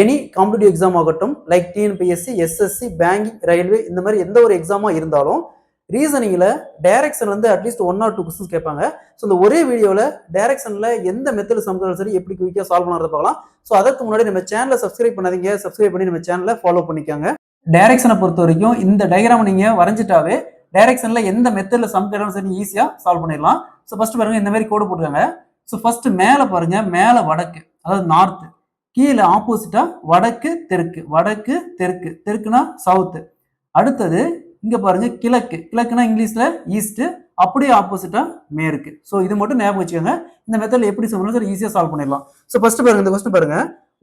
Any competitive exam ஆகட்டும், like TNPSC, SSC, banking, railway, இந்த மாதிரி எந்த ஒரு எக்ஸாமா இருந்தாலும் ரீசனிங்ல டைரக்ஷன் வந்து அட்லீஸ்ட் 1 or 2 கொஸ்டின்ஸ் கேட்பாங்க. ஸோ இந்த ஒரே வீடியோவில் டைரக்ஷன்ல எந்த மெத்தட் சம்ஸ் சரி எப்படி குயிக்காக சால்வ் பண்ணுறத பார்க்கலாம். ஸோ அதற்கு முன்னாடி நம்ம சேனலை சப்ஸ்கிரைப் பண்ணாதீங்க, சப்ஸ்கிரைப் பண்ணி நம்ம சேனலை ஃபாலோ பண்ணிக்காங்க. டைரக்ஷனை பொறுத்த வரைக்கும் இந்த டயக்ராம் நீங்க வரைஞ்சிட்டாவே டைரக்ஷன்ல எந்த மெத்தட்ல சம் கேட்டாலும் சரி ஈஸியா சால்வ் பண்ணிடலாம். ஸோ ஃபர்ஸ்ட் பாருங்க, இந்த மாதிரி கோடு போட்டுருக்காங்க. ஸோ ஃபர்ஸ்ட் மேலே பாருங்க, மேலே வடக்கு, அதாவது நார்த்து, கீழே ஆப்போசிட்டா வடக்கு தெற்கு, வடக்கு தெற்கு, தெற்குனா சவுத்து. அடுத்தது இங்க பாருங்க கிழக்கு, கிழக்குனா இங்கிலீஷ்ல ஈஸ்ட், அப்படியே ஆப்போசிட்டா மேற்கு. ஸோ இது மட்டும் ஞாபகம் வச்சுக்கோங்க. இந்த மெத்தட்ல எப்படி சொல்லணும் சார் ஈஸியா சால்வ் பண்ணிடலாம். ஸோ ஃபர்ஸ்ட் பாருங்க, இந்த கொஸ்டின் பாருங்க.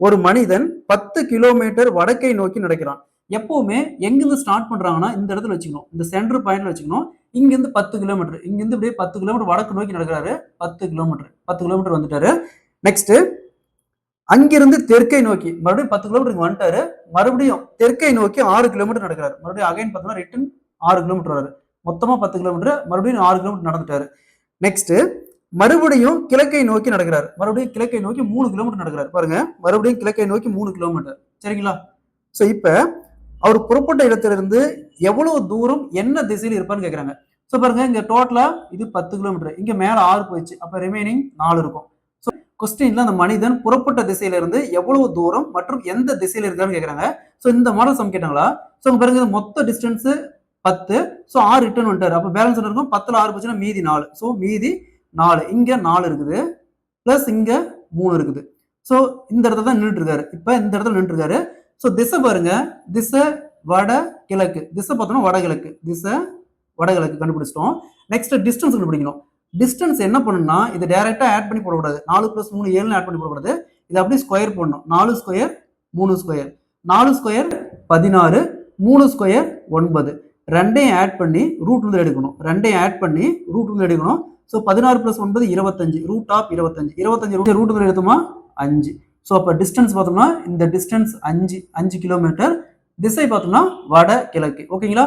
ஒரு மனிதன் 10 கிலோமீட்டர் வடக்கை நோக்கி நடக்கிறான். எப்பவுமே எங்கிருந்து ஸ்டார்ட் பண்றாங்கன்னா இந்த இடத்துல வச்சுக்கணும், இந்த சென்டர் பாயிண்ட்ல வச்சுக்கணும். இங்கிருந்து 10 கிலோமீட்டர், இங்கிருந்து இப்படியே 10 கிலோமீட்டர் வடக்கு நோக்கி நடக்கிறாரு. 10 கிலோமீட்டர் வந்துட்டாரு. நெக்ஸ்ட் அங்கிருந்து தெற்கை நோக்கி மறுபடியும் 10 கிலோமீட்டருக்கு வந்துட்டாரு. மறுபடியும் தெற்கை நோக்கி 6 கிலோமீட்டர் நடக்கிறாரு. மறுபடியும் அகைன் பார்த்தோம்னா ரிட்டன் 6 கிலோமீட்டர் வராரு. மொத்தமா 10 கிலோமீட்டர், மறுபடியும் 6 கிலோமீட்டர் நடந்துட்டாரு. நெக்ஸ்ட் மறுபடியும் கிழக்கை நோக்கி நடக்கிறார். மறுபடியும் கிழக்கை நோக்கி 3 கிலோமீட்டர் நடக்கிறார். பாருங்க, மறுபடியும் கிழக்கை நோக்கி 3 கிலோமீட்டர். சரிங்களா? ஸோ இப்ப அவர் புறப்பட்ட இடத்திலிருந்து எவ்வளவு தூரம் என்ன திசையில் இருப்பான்னு கேட்கறாங்க. ஸோ பாருங்க, இங்க டோட்டலா இது 10 கிலோமீட்டர், இங்க மேல 6 போயிடுச்சு, அப்ப ரிமைனிங் 4 இருக்கும். ஸோ கொஸ்டின்ல அந்த மனிதன் புறப்பட்ட திசையில இருந்து எவ்வளவு தூரம் மற்றும் எந்த திசையில இருக்கான்னு கேட்கறாங்க. ஸோ இந்த மாடல் சம் கேட்டாங்களா? ஸோ பாருங்க, மொத்த டிஸ்டன்ஸ் 10. ஸோ 6 ரிட்டர்ன் வந்துட்டாரு. அப்ப பேலன்ஸ் இருக்கும், 10ல 6 போச்சுன்னா மீதி 4. ஸோ மீதி 4, இங்க 4 இருக்குது, பிளஸ் இங்க 3 இருக்குது. ஸோ இந்த இடத்துல தான் நின்றுட்டு இருக்காரு. இப்ப இந்த இடத்துல நின்றுட்டு இருக்காரு. ஸோ திசை பாருங்க, திசை வட கிழக்கு, திசை பார்த்தோம்னா வடகிழக்கு, திசை வடகிழக்கு கண்டுபிடிச்சிட்டோம். நெக்ஸ்ட் டிஸ்டன்ஸ் கண்டுபிடிக்கணும். டிஸ்டன்ஸ் என்ன பண்ணணும்னா இது டைரக்டா ஆட் பண்ணி போடக்கூடாது. 4 + 3 7 ஆட் பண்ணி போடக்கூடாது. இது அப்படியே ஸ்கொயர் பண்ணணும். 4 ஸ்கொயர் 3 ஸ்கொயர், 4 ஸ்கொயர் 16, 3 ஸ்கொயர் 9. ரெண்டையும் ஆட் பண்ணி ரூட் வந்து எடுக்கணும். ரெண்டையும் ஆட் பண்ணி ரூட் வந்து எடுக்கணும். So 16 + 9 25, root of 25. 25 ரூட் வந்து எடுத்தோமா 5. ஸோ அப்போ டிஸ்டன்ஸ் பார்த்தோம்னா இந்த டிஸ்டன்ஸ் 5 கிலோமீட்டர். திசை பார்த்தோம்னா வட கிழக்கு. ஓகேங்களா?